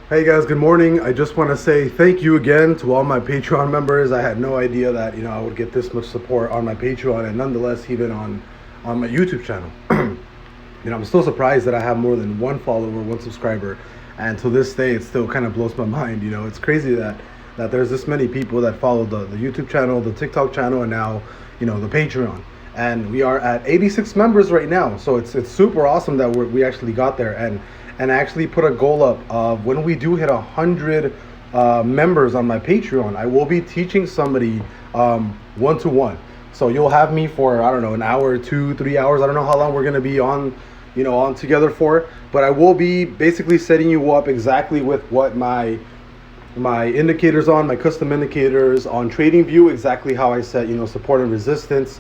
Hey guys, good morning. I just want to say thank you again to all my Patreon members. I had no idea that I would get this much support on my Patreon, and nonetheless even on my YouTube channel. I'm still surprised that I have more than one follower, one subscriber, and to this day it still kind of blows my mind. It's crazy that there's this many people that follow the YouTube channel, the TikTok channel, and now the Patreon. And we are at 86 members right now, so it's super awesome that we actually got there. And I actually put a goal up of when we do hit 100 members on my Patreon, I will be teaching somebody one-to-one. So you'll have me for, I don't know, an hour, 2-3 hours. I don't know how long we're gonna be on together for, but I will be basically setting you up exactly with what my indicators on, my custom indicators on TradingView, exactly how I set support and resistance,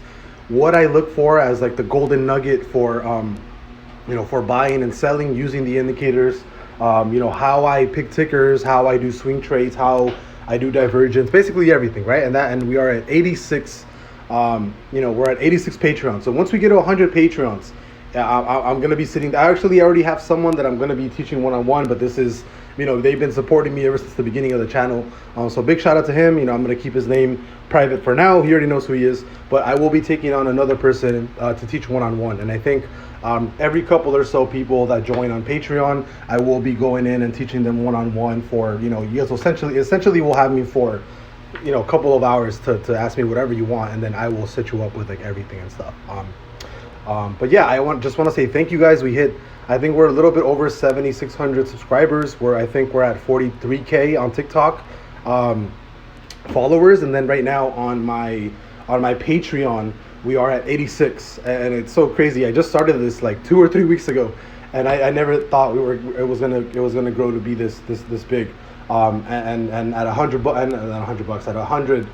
what I look for as like the golden nugget for for buying and selling using the indicators, how I pick tickers, how I do swing trades, how I do divergence, basically everything, right? And we are at 86, we're at 86 Patreons. So once we get to 100 Patreons, I'm going to be sitting, I actually already have someone that I'm going to be teaching one-on-one, but this is, they've been supporting me ever since the beginning of the channel. So big shout out to him. I'm going to keep his name private for now. He already knows who he is, but I will be taking on another person to teach one-on-one. And I think every couple or so people that join on Patreon, I will be going in and teaching them one-on-one for, you guys essentially will have me for, a couple of hours to ask me whatever you want. And then I will set you up with like everything and stuff. But yeah, just want to say thank you guys. I think we're a little bit over 7,600 subscribers. I think we're at 43K on TikTok followers, and then right now on my Patreon we are at 86, and it's so crazy. I just started this like 2 or 3 weeks ago, and I never thought it was gonna grow to be this big. And at $100 at 100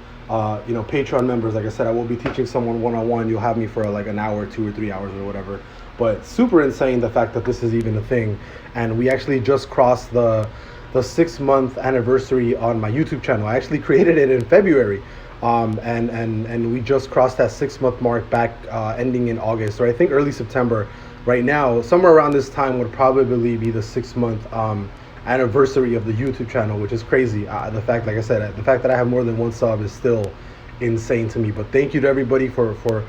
Patreon members, like I said, I will be teaching someone one-on-one. You'll have me for like an hour, 2 or 3 hours or whatever. But super insane the fact that this is even a thing. And we actually just crossed the 6-month anniversary on my YouTube channel. I actually created it in February. And we just crossed that 6-month mark back ending in August, or I think early September. Right now, somewhere around this time would probably be the 6-month anniversary of the YouTube channel, which is crazy. The fact, like I said, the fact that I have more than one sub is still insane to me. But thank you to everybody for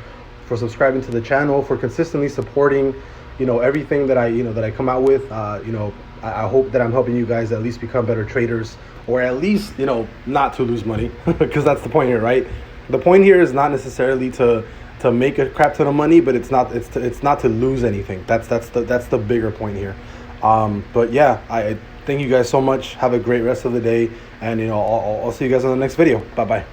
subscribing to the channel, for consistently supporting everything that I come out with. I hope that I'm helping you guys at least become better traders, or at least not to lose money, because that's the point here, right? The point here is not necessarily to make a crap ton of money, but it's not to lose anything. That's the bigger point here. But yeah, I thank you guys so much. Have a great rest of the day, and I'll see you guys on the next video. Bye bye.